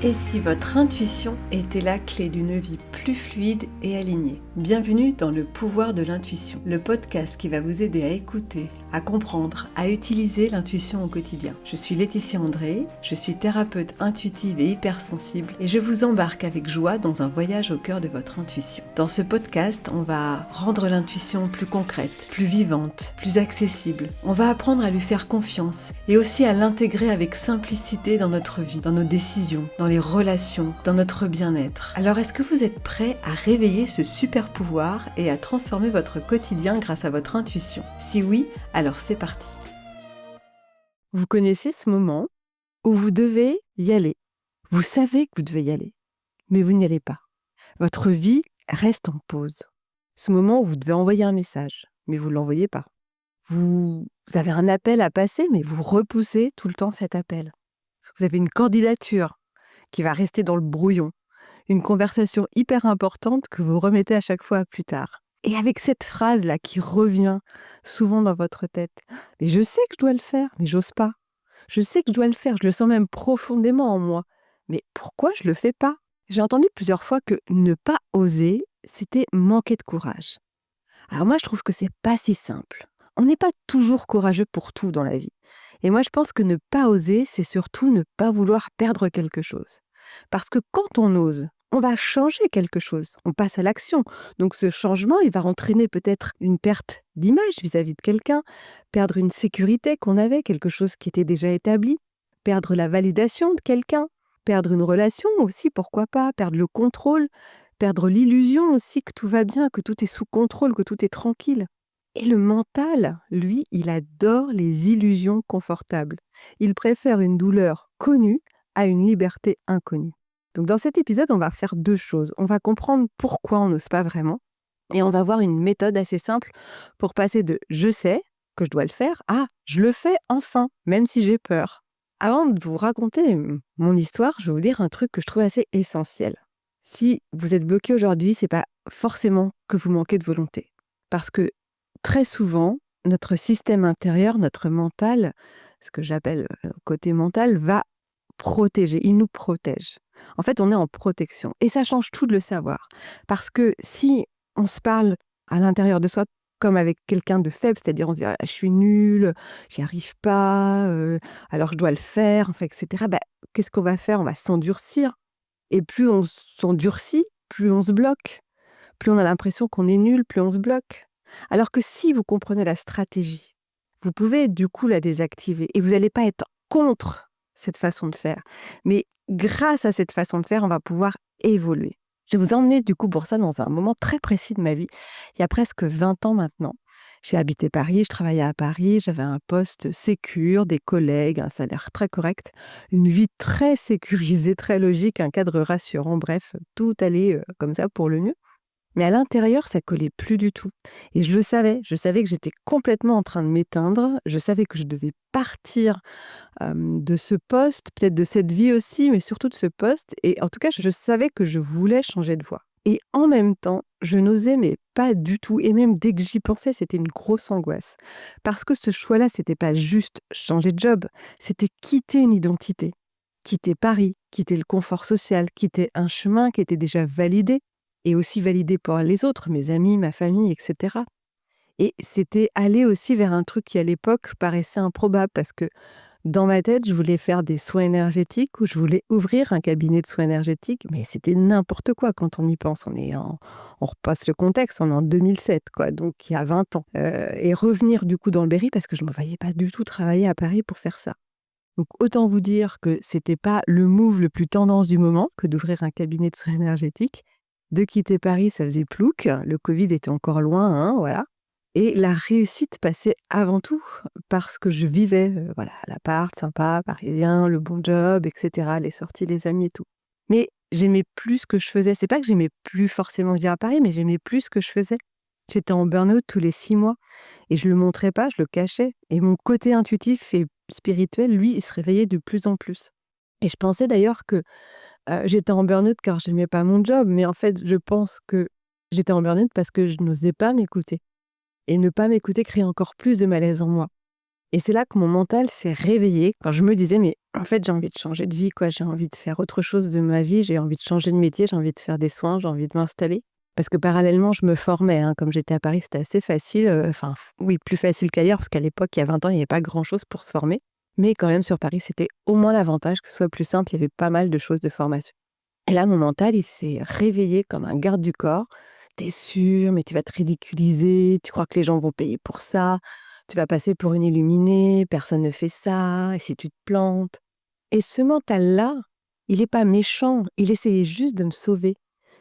Et si votre intuition était la clé d'une vie plus fluide et alignée? Bienvenue dans le pouvoir de l'intuition, le podcast qui va vous aider à écouter, à comprendre, à utiliser l'intuition au quotidien. Je suis Laetitia André, je suis thérapeute intuitive et hypersensible et je vous embarque avec joie dans un voyage au cœur de votre intuition. Dans ce podcast, on va rendre l'intuition plus concrète, plus vivante, plus accessible. On va apprendre à lui faire confiance et aussi à l'intégrer avec simplicité dans notre vie, dans nos décisions, dans les relations, dans notre bien-être. Alors est-ce que vous êtes prêts à réveiller ce super pouvoir et à transformer votre quotidien grâce à votre intuition? Si oui, alors c'est parti. Vous connaissez ce moment où vous devez y aller. Vous savez que vous devez y aller, mais vous n'y allez pas. Votre vie reste en pause. Ce moment où vous devez envoyer un message, mais vous ne l'envoyez pas. Vous avez un appel à passer, mais vous repoussez tout le temps cet appel. Vous avez une candidature qui va rester dans le brouillon. Une conversation hyper importante que vous remettez à chaque fois à plus tard. Et avec cette phrase-là qui revient souvent dans votre tête. Mais je sais que je dois le faire, mais j'ose pas. Je sais que je dois le faire, je le sens même profondément en moi. Mais pourquoi je le fais pas? J'ai entendu plusieurs fois que ne pas oser, c'était manquer de courage. Alors moi, je trouve que c'est pas si simple. On n'est pas toujours courageux pour tout dans la vie. Et moi, je pense que ne pas oser, c'est surtout ne pas vouloir perdre quelque chose. Parce que quand on ose, on va changer quelque chose. On passe à l'action. Donc ce changement, il va entraîner peut-être une perte d'image vis-à-vis de quelqu'un, perdre une sécurité qu'on avait, quelque chose qui était déjà établi, perdre la validation de quelqu'un, perdre une relation aussi, pourquoi pas, perdre le contrôle, perdre l'illusion aussi que tout va bien, que tout est sous contrôle, que tout est tranquille. Et le mental, lui, il adore les illusions confortables. Il préfère une douleur connue à une liberté inconnue. Donc dans cet épisode, on va faire deux choses. On va comprendre pourquoi on n'ose pas vraiment et on va voir une méthode assez simple pour passer de « je sais que je dois le faire » à « je le fais enfin, même si j'ai peur ». Avant de vous raconter mon histoire, je vais vous dire un truc que je trouve assez essentiel. Si vous êtes bloqué aujourd'hui, c'est pas forcément que vous manquez de volonté. Parce que très souvent, notre système intérieur, notre mental, ce que j'appelle côté mental, va protéger, il nous protège. En fait, on est en protection. Et ça change tout de le savoir. Parce que si on se parle à l'intérieur de soi comme avec quelqu'un de faible, c'est-à-dire on se dit ah, « je suis nulle, j'y arrive pas, alors je dois le faire », enfin, etc. Qu'est-ce qu'on va faire? On va s'endurcir. Et plus on s'endurcit, plus on se bloque. Plus on a l'impression qu'on est nul, plus on se bloque. Alors que si vous comprenez la stratégie, vous pouvez du coup la désactiver et vous n'allez pas être contre cette façon de faire. Mais grâce à cette façon de faire, on va pouvoir évoluer. Je vais vous emmener du coup pour ça dans un moment très précis de ma vie. Il y a presque 20 ans maintenant. J'ai habité Paris, je travaillais à Paris, j'avais un poste sécure, des collègues, un salaire très correct, une vie très sécurisée, très logique, un cadre rassurant, bref, tout allait comme ça pour le mieux. Mais à l'intérieur, ça collait plus du tout. Et je savais que j'étais complètement en train de m'éteindre, je savais que je devais partir de ce poste, peut-être de cette vie aussi, mais surtout de ce poste. Et en tout cas, je savais que je voulais changer de voie. Et en même temps, je n'osais mais pas du tout. Et même dès que j'y pensais, c'était une grosse angoisse. Parce que ce choix-là, c'était pas juste changer de job, c'était quitter une identité. Quitter Paris, quitter le confort social, quitter un chemin qui était déjà validé et aussi validé par les autres, mes amis, ma famille, etc. Et c'était aller aussi vers un truc qui, à l'époque, paraissait improbable parce que dans ma tête, je voulais faire des soins énergétiques ou je voulais ouvrir un cabinet de soins énergétiques, mais c'était n'importe quoi quand on y pense. On repasse le contexte, on est en 2007, quoi, donc il y a 20 ans. Et revenir du coup dans le Berry parce que je ne me voyais pas du tout travailler à Paris pour faire ça. Donc autant vous dire que c'était pas le move le plus tendance du moment que d'ouvrir un cabinet de soins énergétiques. De quitter Paris, ça faisait plouc, le Covid était encore loin, hein, voilà. Et la réussite passait avant tout parce que je vivais, voilà, l'appart sympa, parisien, le bon job, etc., les sorties, les amis et tout. Mais j'aimais plus ce que je faisais. C'est pas que j'aimais plus forcément vivre à Paris, mais j'aimais plus ce que je faisais. J'étais en burn-out tous les 6 mois et je le montrais pas, je le cachais. Et mon côté intuitif et spirituel, lui, il se réveillait de plus en plus. Et je pensais d'ailleurs que j'étais en burn-out car je n'aimais pas mon job, mais en fait, je pense que j'étais en burn-out parce que je n'osais pas m'écouter. Et ne pas m'écouter créait encore plus de malaise en moi. Et c'est là que mon mental s'est réveillé quand je me disais « mais En fait, j'ai envie de changer de vie, quoi. J'ai envie de faire autre chose de ma vie, j'ai envie de changer de métier, j'ai envie de faire des soins, j'ai envie de m'installer. Parce que parallèlement, je me formais, hein. Comme j'étais à Paris, c'était assez facile, enfin, oui, plus facile qu'ailleurs parce qu'à l'époque, il y a 20 ans, il y avait pas grand-chose pour se former. Mais quand même, sur Paris, c'était au moins l'avantage que ce soit plus simple, il y avait pas mal de choses de formation. Et là, mon mental, il s'est réveillé comme un garde du corps. Tu es sûr, mais tu vas te ridiculiser, tu crois que les gens vont payer pour ça, tu vas passer pour une illuminée, personne ne fait ça, et si tu te plantes? Et ce mental-là, il est pas méchant, il essayait juste de me sauver.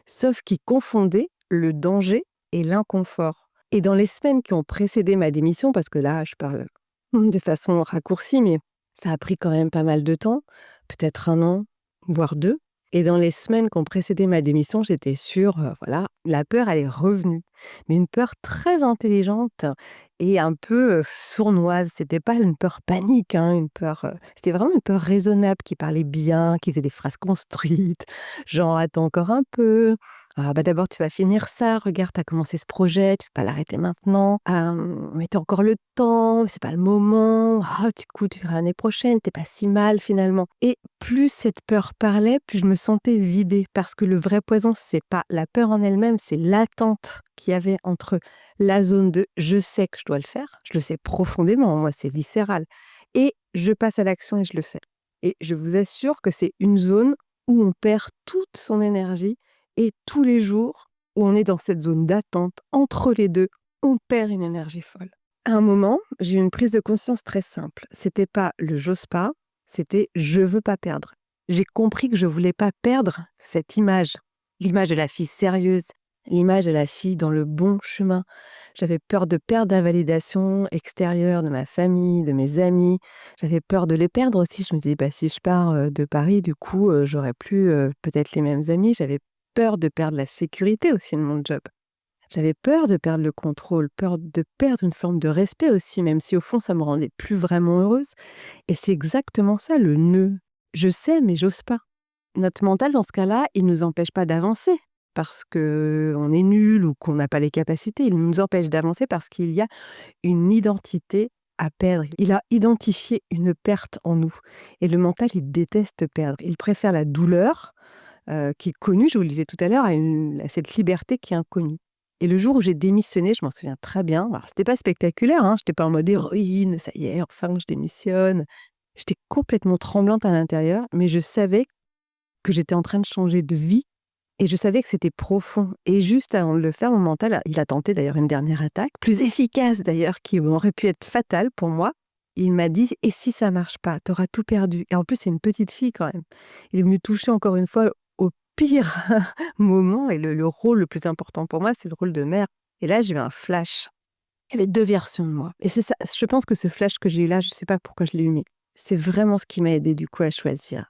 Sauf qu'il confondait le danger et l'inconfort. Et dans les semaines qui ont précédé ma démission, parce que là, je parle de façon raccourcie, mais ça a pris quand même pas mal de temps, peut-être 1 an, voire 2. Et dans les semaines qui ont précédé ma démission, j'étais sûre, voilà, la peur, elle est revenue. Mais une peur très intelligente et un peu, sournoise. C'était pas une peur panique, hein, une peur, c'était vraiment une peur raisonnable qui parlait bien, qui faisait des phrases construites, genre: «Attends encore un peu. Ah bah, d'abord tu vas finir ça, regarde, tu as commencé ce projet, tu peux pas l'arrêter maintenant. Mais tu as encore le temps, c'est pas le moment. Ah du coup, tu verras l'année prochaine, tu pas si mal finalement». Et plus cette peur parlait, plus je me sentais vidée parce que le vrai poison, c'est pas la peur en elle-même, c'est l'attente qu'il y avait entre la zone de «je sais que je dois le faire», je le sais profondément, moi c'est viscéral, et je passe à l'action et je le fais. Et je vous assure que c'est une zone où on perd toute son énergie et tous les jours où on est dans cette zone d'attente, entre les 2, on perd une énergie folle. À un moment, j'ai eu une prise de conscience très simple. C'était pas le «j'ose pas», c'était «je veux pas perdre». J'ai compris que je voulais pas perdre cette image, l'image de la fille sérieuse, l'image de la fille dans le bon chemin. J'avais peur de perdre la validation extérieure de ma famille, de mes amis. J'avais peur de les perdre aussi. Je me disais: «Bah, si je pars, de Paris, du coup, j'aurai plus, peut-être les mêmes amis». J'avais peur de perdre la sécurité aussi de mon job. J'avais peur de perdre le contrôle, peur de perdre une forme de respect aussi, même si au fond ça me rendait plus vraiment heureuse. Et c'est exactement ça le nœud. Je sais, mais j'ose pas. Notre mental dans ce cas-là, il nous empêche pas d'avancer parce qu'on est nul ou qu'on n'a pas les capacités. Il nous empêche d'avancer parce qu'il y a une identité à perdre. Il a identifié une perte en nous. Et le mental, il déteste perdre. Il préfère la douleur qui est connue, je vous le disais tout à l'heure, à cette liberté qui est inconnue. Et le jour où j'ai démissionné, je m'en souviens très bien. Alors, c'était pas spectaculaire, hein, j'étais pas en mode héroïne, ça y est, enfin je démissionne. J'étais complètement tremblante à l'intérieur, mais je savais que j'étais en train de changer de vie et je savais que c'était profond. Et juste avant de le faire, mon mental, il a tenté d'ailleurs une dernière attaque, plus efficace d'ailleurs, qui aurait pu être fatale pour moi. Il m'a dit: «Et si ça marche pas? T'auras tout perdu». Et en plus, c'est une petite fille quand même. Il est venu toucher encore une fois au pire moment, et le rôle le plus important pour moi, c'est le rôle de mère. Et là, j'ai eu un flash. Il y avait 2 versions de moi. Et c'est ça, je pense que ce flash que j'ai eu là, je sais pas pourquoi je l'ai eu, mais c'est vraiment ce qui m'a aidée du coup à choisir.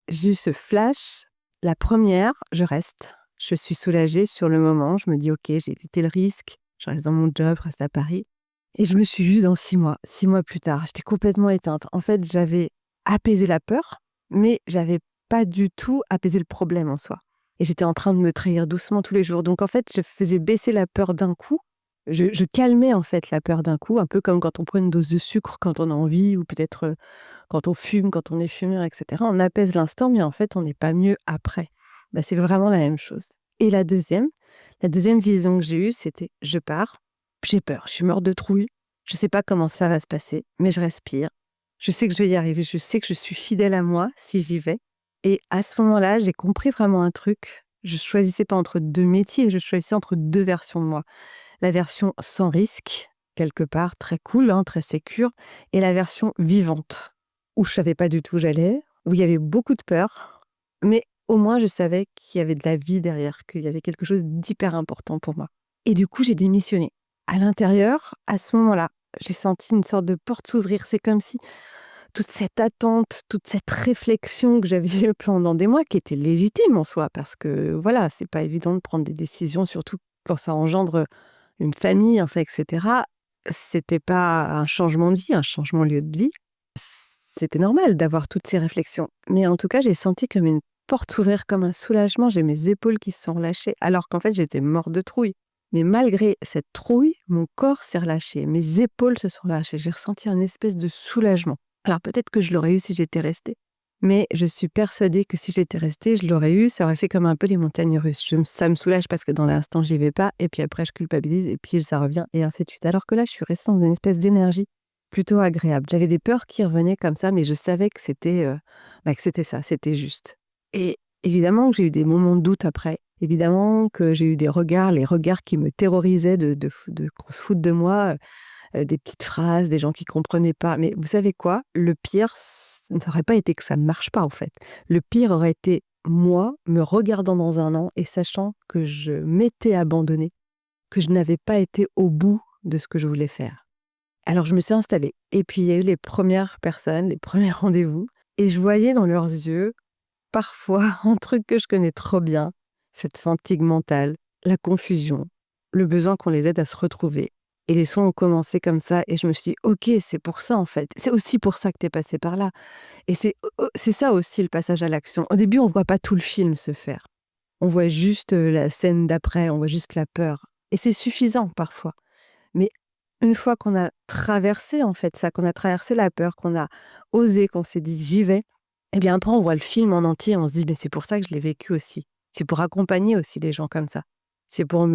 J'ai eu ce flash. La première, je reste. Je suis soulagée sur le moment. Je me dis: «OK, j'ai évité le risque. Je reste dans mon job, je reste à Paris». Et je me suis vue dans 6 mois. 6 mois plus tard, j'étais complètement éteinte. En fait, j'avais apaisé la peur, mais j'avais pas du tout apaisé le problème en soi. Et j'étais en train de me trahir doucement tous les jours. Donc en fait, je faisais baisser la peur d'un coup. Je calmais en fait la peur d'un coup, un peu comme quand on prend une dose de sucre quand on a envie, ou peut-être, quand on fume, quand on est fumeur, et cetera. On apaise l'instant, mais en fait, on n'est pas mieux après. Bah, c'est vraiment la même chose. Et la deuxième vision que j'ai eue, c'était: je pars, j'ai peur, je suis morte de trouille, je sais pas comment ça va se passer, mais je respire. Je sais que je vais y arriver, je sais que je suis fidèle à moi si j'y vais. Et à ce moment-là, j'ai compris vraiment un truc. Je choisissais pas entre 2 métiers, je choisissais entre 2 versions de moi. La version sans risque, quelque part, très cool, hein, très sécure, et la version vivante, où je savais pas du tout où j'allais, où il y avait beaucoup de peur, mais au moins je savais qu'il y avait de la vie derrière, qu'il y avait quelque chose d'hyper important pour moi. Et du coup, j'ai démissionné. À l'intérieur, à ce moment-là, j'ai senti une sorte de porte s'ouvrir. C'est comme si toute cette attente, toute cette réflexion que j'avais eue pendant des mois, qui était légitime en soi, parce que voilà, c'est pas évident de prendre des décisions, surtout quand ça engendre une famille, enfin, et cetera. C'était pas un changement de vie, un changement de lieu de vie. C'était normal d'avoir toutes ces réflexions. Mais en tout cas, j'ai senti comme une porte s'ouvrir, comme un soulagement. J'ai mes épaules qui se sont relâchées, alors qu'en fait, j'étais morte de trouille. Mais malgré cette trouille, mon corps s'est relâché, mes épaules se sont relâchées. J'ai ressenti un espèce de soulagement. Alors peut-être que je l'aurais eu si j'étais restée. Mais je suis persuadée que si j'étais restée, je l'aurais eu, ça aurait fait comme un peu les montagnes russes. Ça me soulage parce que dans l'instant, j'y vais pas, et puis après, je culpabilise, et puis ça revient, et ainsi de suite. Alors que là, je suis restée dans une espèce d'énergie plutôt agréable. J'avais des peurs qui revenaient comme ça, mais je savais que c'était ça, c'était juste. Et évidemment que j'ai eu des moments de doute après. Évidemment que j'ai eu les regards qui me terrorisaient qu'on se foute de moi, des petites phrases, des gens qui comprenaient pas. Mais vous savez quoi? Le pire, ça n'aurait pas été que ça ne marche pas, en fait. Le pire aurait été moi, me regardant dans un an et sachant que je m'étais abandonnée, que je n'avais pas été au bout de ce que je voulais faire. Alors je me suis installée et puis il y a eu les premières personnes, les premiers rendez-vous, et je voyais dans leurs yeux, parfois, un truc que je connais trop bien, cette fatigue mentale, la confusion, le besoin qu'on les aide à se retrouver. Et les soins ont commencé comme ça, et je me suis dit: «OK, c'est pour ça, en fait. C'est aussi pour ça que tu es passée par là», et c'est ça aussi le passage à l'action. Au début, on voit pas tout le film se faire. On voit juste, la scène d'après, on voit juste la peur, et c'est suffisant parfois. Mais une fois qu'on a traversé, en fait, ça, qu'on a traversé la peur, qu'on a osé, qu'on s'est dit: «J'y vais», et bien après on voit le film en entier, on se dit: «Mais c'est pour ça que je l'ai vécu aussi». C'est pour accompagner aussi les gens comme ça. C'est pour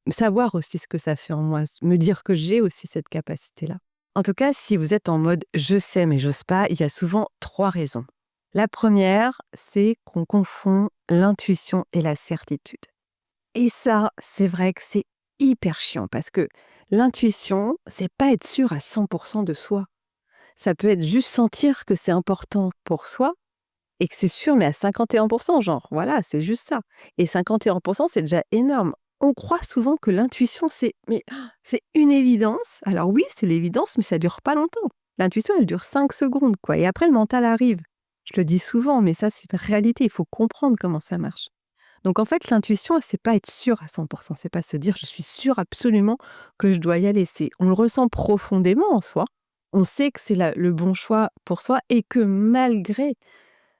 savoir aussi ce que ça fait en moi, me dire que j'ai aussi cette capacité-là. En tout cas, si vous êtes en mode «je sais mais j'ose pas», il y a souvent 3 raisons. La première, c'est qu'on confond l'intuition et la certitude. Et ça, c'est vrai que c'est hyper chiant parce que l'intuition, c'est pas être sûr à 100% de soi. Ça peut être juste sentir que c'est important pour soi et que c'est sûr, mais à 51%, genre, voilà, c'est juste ça. Et 51%, c'est déjà énorme. On croit souvent que l'intuition, c'est une évidence. Alors oui, c'est l'évidence, mais ça dure pas longtemps. L'intuition, elle dure 5 secondes, quoi. Et après, le mental arrive. Je le dis souvent, mais ça, c'est une réalité. Il faut comprendre comment ça marche. Donc en fait, l'intuition, c'est pas être sûr à 100%. C'est pas se dire: «Je suis sûr absolument que je dois y aller». On le ressent profondément en soi. On sait que c'est le bon choix pour soi, et que malgré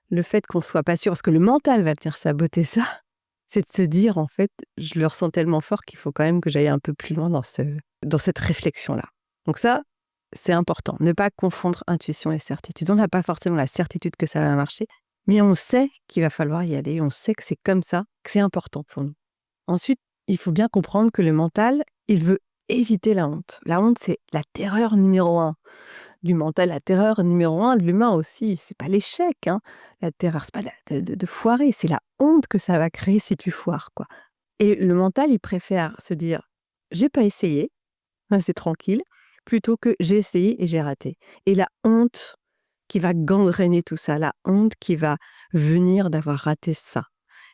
le fait qu'on soit pas sûr, parce que le mental va venir saboter ça, c'est de se dire, en fait: «Je le ressens tellement fort qu'il faut quand même que j'aille un peu plus loin dans cette réflexion-là». Donc ça, c'est important. Ne pas confondre intuition et certitude. On n'a pas forcément la certitude que ça va marcher, mais on sait qu'il va falloir y aller. On sait que c'est comme ça, que c'est important pour nous. Ensuite, il faut bien comprendre que le mental, il veut éviter la honte. La honte, c'est la terreur numéro 1 du mental, la terreur numéro 1 de l'humain aussi. C'est pas l'échec, hein. La terreur, c'est pas de foirer, c'est la honte que ça va créer si tu foires, quoi. Et le mental, il préfère se dire: «J'ai pas essayé, c'est tranquille», plutôt que «j'ai essayé et j'ai raté». Et la honte qui va gangréner tout ça, la honte qui va venir d'avoir raté ça.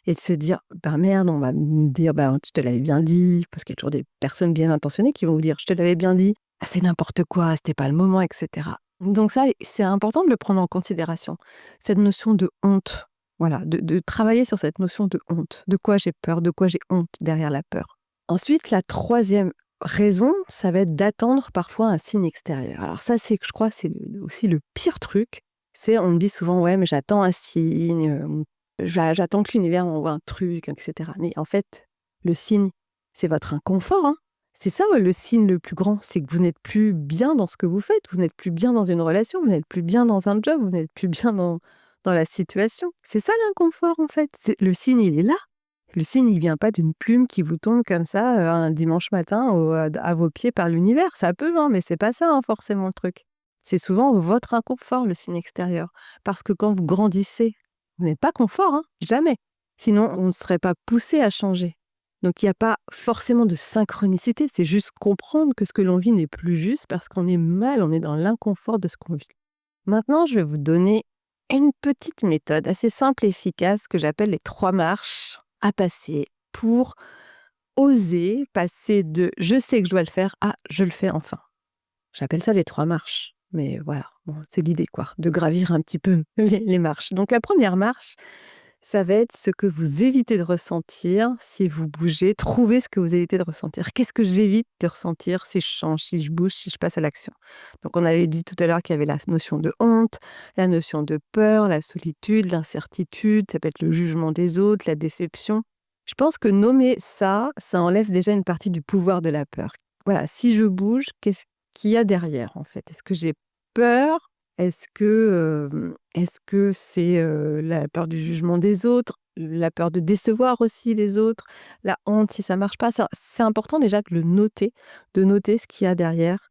Et de se dire: «Ben merde», on va me dire: «Ben, je te l'avais bien dit», parce qu'il y a toujours des personnes bien intentionnées qui vont vous dire: «Je te l'avais bien dit, ah c'est n'importe quoi, c'était pas le moment», et cetera. Donc ça, c'est important de le prendre en considération, cette notion de honte. Voilà, de travailler sur cette notion de honte. De quoi j'ai peur? De quoi j'ai honte derrière la peur? Ensuite, la troisième raison, ça va être d'attendre parfois un signe extérieur. Alors ça, je crois, c'est aussi le pire truc. On me dit souvent: «Ouais, mais j'attends un signe, j'attends que l'univers m'envoie un truc», et cetera. Mais en fait, le signe, c'est votre inconfort, hein. C'est ça, ouais, le signe le plus grand, c'est que vous n'êtes plus bien dans ce que vous faites, vous n'êtes plus bien dans une relation, vous n'êtes plus bien dans un job, vous n'êtes plus bien dans la situation. C'est ça l'inconfort, en fait. Le signe, il est là. Le signe, il vient pas d'une plume qui vous tombe comme ça, un dimanche matin à vos pieds par l'univers. Ça peut, hein, mais c'est pas ça, hein, forcément, le truc. C'est souvent votre inconfort, le signe extérieur. Parce que quand vous grandissez, vous n'êtes pas confort, hein, jamais. Sinon, on ne serait pas poussé à changer. Donc il n'y a pas forcément de synchronicité, c'est juste comprendre que ce que l'on vit n'est plus juste parce qu'on est mal, on est dans l'inconfort de ce qu'on vit. Maintenant, je vais vous donner une petite méthode assez simple et efficace que j'appelle les 3 marches à passer pour oser passer de «je sais que je dois le faire» à «je le fais enfin». J'appelle ça les 3 marches, mais voilà, bon, c'est l'idée, quoi, de gravir un petit peu les marches. Donc la première marche, ça va être ce que vous évitez de ressentir si vous bougez. Trouvez ce que vous évitez de ressentir. Qu'est-ce que j'évite de ressentir si je change, si je bouge, si je passe à l'action? Donc on avait dit tout à l'heure qu'il y avait la notion de honte, la notion de peur, la solitude, l'incertitude, ça peut être le jugement des autres, la déception. Je pense que nommer ça, ça enlève déjà une partie du pouvoir de la peur. Voilà, si je bouge, qu'est-ce qu'il y a derrière, en fait? Est-ce que j'ai peur Est-ce que c'est, la peur du jugement des autres, la peur de décevoir aussi les autres, la honte si ça marche pas? Ça c'est important déjà de noter ce qu'il y a derrière,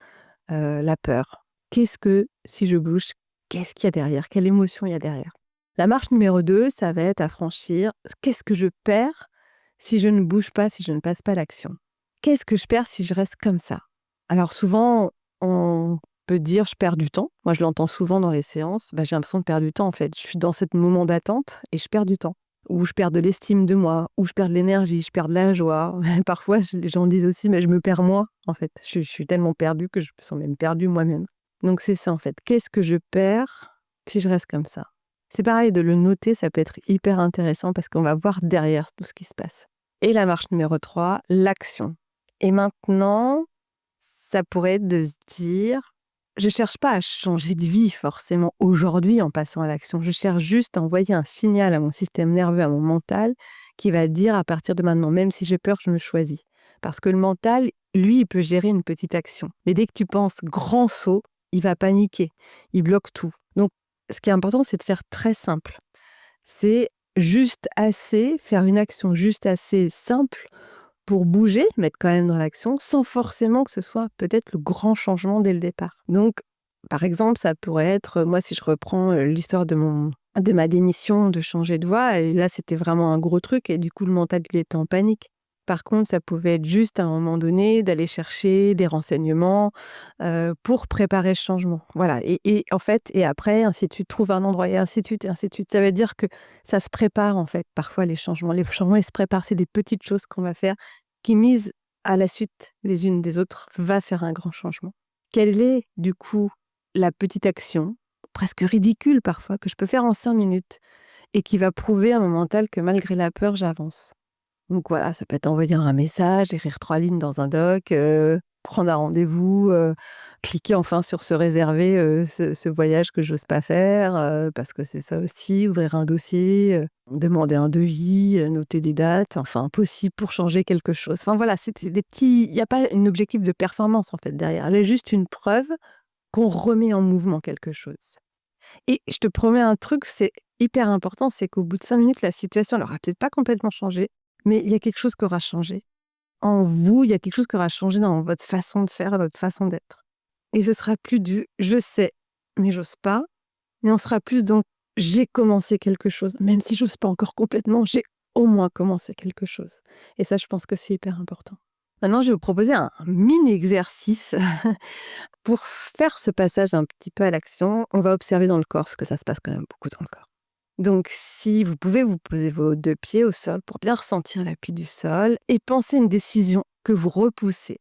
la peur. Qu'est-ce que si je bouge, qu'est-ce qu'il y a derrière? Quelle émotion il y a derrière? La marche numéro 2, ça va être à franchir. Qu'est-ce que je perds si je ne bouge pas, si je ne passe pas à l'action? Qu'est-ce que je perds si je reste comme ça? Alors souvent, on peut dire: «Je perds du temps». Moi, je l'entends souvent dans les séances. Bah, j'ai l'impression de perdre du temps, en fait. Je suis dans ce moment d'attente et je perds du temps. Ou je perds de l'estime de moi, ou je perds de l'énergie, je perds de la joie. Parfois, les gens disent aussi: «Mais je me perds moi», en fait. Je suis tellement perdue que je me sens même perdue moi-même. Donc c'est ça, en fait. Qu'est-ce que je perds si je reste comme ça? C'est pareil, de le noter, ça peut être hyper intéressant parce qu'on va voir derrière tout ce qui se passe. Et la marche numéro 3, l'action. Et maintenant, ça pourrait être de se dire: «Je cherche pas à changer de vie forcément aujourd'hui en passant à l'action. Je cherche juste à envoyer un signal à mon système nerveux, à mon mental, qui va dire à partir de maintenant, même si j'ai peur, je me choisis». Parce que le mental, lui, il peut gérer une petite action. Mais dès que tu penses grand saut, il va paniquer, il bloque tout. Donc, ce qui est important, c'est de faire très simple. C'est juste assez, faire une action juste assez simple pour bouger, mettre quand même dans l'action, sans forcément que ce soit peut-être le grand changement dès le départ. Donc, par exemple, ça pourrait être, moi, si je reprends l'histoire de ma démission, de changer de voie, et là, c'était vraiment un gros truc, et du coup, le mental, il était en panique. Par contre, ça pouvait être juste à un moment donné d'aller chercher des renseignements pour préparer ce changement. Voilà. Et en fait, et après, ainsi de suite, trouve un endroit, et ainsi de suite, et ainsi de suite. Ça veut dire que ça se prépare, en fait, parfois, les changements. Les changements, ils se préparent. C'est des petites choses qu'on va faire qui, mises à la suite les unes des autres, va faire un grand changement. Quelle est, du coup, la petite action, presque ridicule parfois, que je peux faire en 5 minutes et qui va prouver à mon mental que malgré la peur, j'avance? Donc voilà, ça peut être envoyer un message, écrire 3 lignes dans un doc, prendre un rendez-vous, cliquer enfin sur se réserver, ce voyage que j'ose pas faire, parce que c'est ça aussi, ouvrir un dossier, demander un devis, noter des dates, enfin possible pour changer quelque chose. Enfin voilà, c'est des petits, il y a pas un objectif de performance en fait derrière. Elle est juste une preuve qu'on remet en mouvement quelque chose. Et je te promets un truc, c'est hyper important, c'est qu'au bout de 5 minutes, la situation, elle aura peut-être pas complètement changé, mais il y a quelque chose qui aura changé. En vous, il y a quelque chose qui aura changé dans votre façon de faire, dans votre façon d'être. Et ce sera plus du «je sais, mais j'ose pas», mais on sera plus dans «j'ai commencé quelque chose, même si j'ose pas encore complètement, j'ai au moins commencé quelque chose». Et ça, je pense que c'est hyper important. Maintenant, je vais vous proposer un mini exercice pour faire ce passage un petit peu à l'action. On va observer dans le corps, parce que ça se passe quand même beaucoup dans le corps. Donc, si vous pouvez vous poser vos 2 pieds au sol pour bien ressentir l'appui du sol et penser une décision que vous repoussez.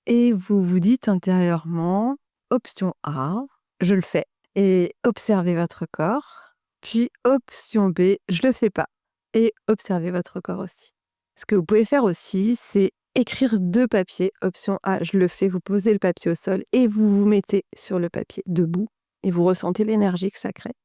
Et vous vous dites intérieurement: «Option A, je le fais», et observez votre corps. Puis option B, je le fais pas, et observez votre corps aussi. Ce que vous pouvez faire aussi, c'est écrire 2 papiers. Option A, je le fais, vous posez le papier au sol et vous vous mettez sur le papier debout et vous ressentez l'énergie que ça crée.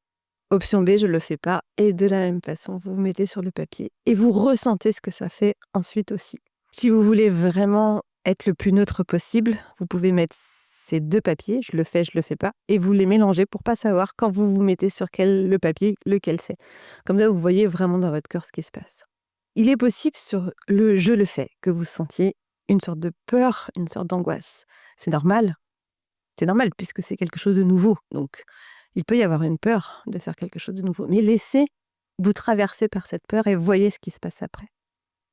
Option B, je le fais pas, et de la même façon, vous vous mettez sur le papier et vous ressentez ce que ça fait ensuite aussi. Si vous voulez vraiment être le plus neutre possible, vous pouvez mettre ces 2 papiers, je le fais pas, et vous les mélangez pour pas savoir quand vous vous mettez sur le papier, lequel c'est. Comme ça, vous voyez vraiment dans votre corps ce qui se passe. Il est possible sur le «je le fais» que vous sentiez une sorte de peur, une sorte d'angoisse. C'est normal. C'est normal puisque c'est quelque chose de nouveau. Donc, il peut y avoir une peur de faire quelque chose de nouveau. Mais laissez vous traverser par cette peur et voyez ce qui se passe après.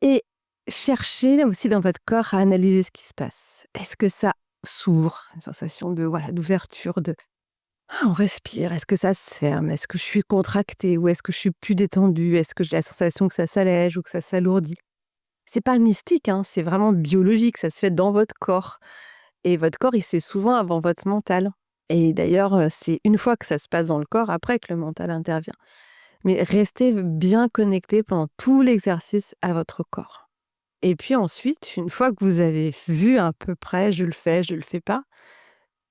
Et cherchez aussi dans votre corps à analyser ce qui se passe. Est-ce que ça s'ouvre? Une sensation de, voilà, d'ouverture, de «Ah, on respire». Est-ce que ça se ferme? Est-ce que je suis contractée ou est-ce que je suis plus détendue? Est-ce que j'ai la sensation que ça s'allège ou que ça s'alourdit? C'est pas mystique, hein, c'est vraiment biologique, ça se fait dans votre corps. Et votre corps, il sait souvent avant votre mental. Et d'ailleurs, c'est une fois que ça se passe dans le corps, après que le mental intervient. Mais restez bien connecté pendant tout l'exercice à votre corps. Et puis ensuite, une fois que vous avez vu à peu près, je le fais pas,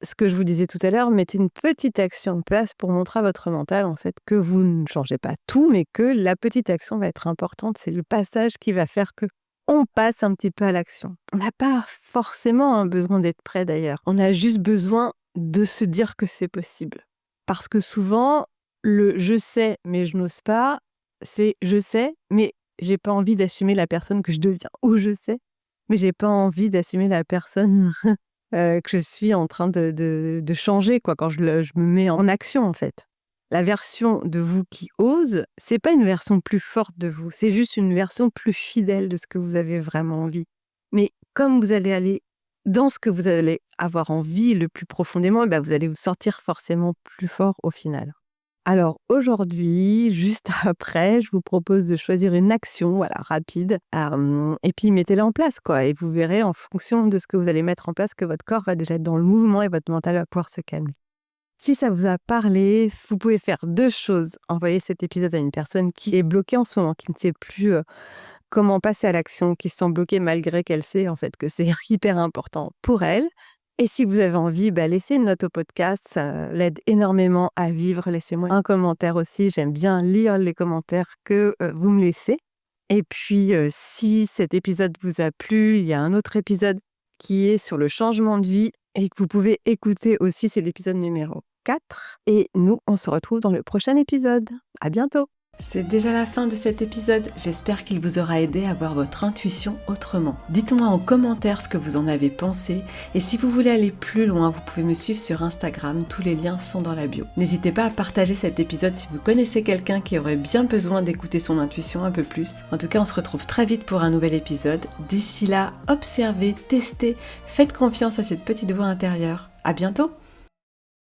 ce que je vous disais tout à l'heure, mettez une petite action en place pour montrer à votre mental, en fait, que vous ne changez pas tout, mais que la petite action va être importante. C'est le passage qui va faire que on passe un petit peu à l'action. On n'a pas forcément un besoin d'être prêt d'ailleurs. On a juste besoin de se dire que c'est possible. Parce que souvent, le je sais, mais je n'ose pas, c'est je sais, mais j'ai pas envie d'assumer la personne que je deviens. Ou je sais, mais j'ai pas envie d'assumer la personne que je suis en train de changer, quoi, quand je me mets en action, en fait. La version de vous qui ose, c'est pas une version plus forte de vous, c'est juste une version plus fidèle de ce que vous avez vraiment envie. Mais comme vous allez aller dans ce que vous allez avoir envie le plus profondément, eh ben vous allez vous sortir forcément plus fort au final. Alors aujourd'hui, juste après, je vous propose de choisir une action, voilà, rapide, et puis mettez-la en place, quoi. Et vous verrez en fonction de ce que vous allez mettre en place que votre corps va déjà être dans le mouvement et votre mental va pouvoir se calmer. Si ça vous a parlé, vous pouvez faire 2 choses. Envoyer cet épisode à une personne qui est bloquée en ce moment, qui ne sait plus comment passer à l'action, qui se sent bloquée malgré qu'elle sait en fait que c'est hyper important pour elle. Et si vous avez envie, laissez une note au podcast, ça l'aide énormément à vivre. Laissez-moi un commentaire aussi, j'aime bien lire les commentaires que vous me laissez. Et puis, si cet épisode vous a plu, il y a un autre épisode qui est sur le changement de vie et que vous pouvez écouter aussi, c'est l'épisode numéro 4. Et nous, on se retrouve dans le prochain épisode. À bientôt! C'est déjà la fin de cet épisode, j'espère qu'il vous aura aidé à voir votre intuition autrement. Dites-moi en commentaire ce que vous en avez pensé et si vous voulez aller plus loin, vous pouvez me suivre sur Instagram, tous les liens sont dans la bio. N'hésitez pas à partager cet épisode si vous connaissez quelqu'un qui aurait bien besoin d'écouter son intuition un peu plus. En tout cas, on se retrouve très vite pour un nouvel épisode. D'ici là, observez, testez, faites confiance à cette petite voix intérieure. À bientôt!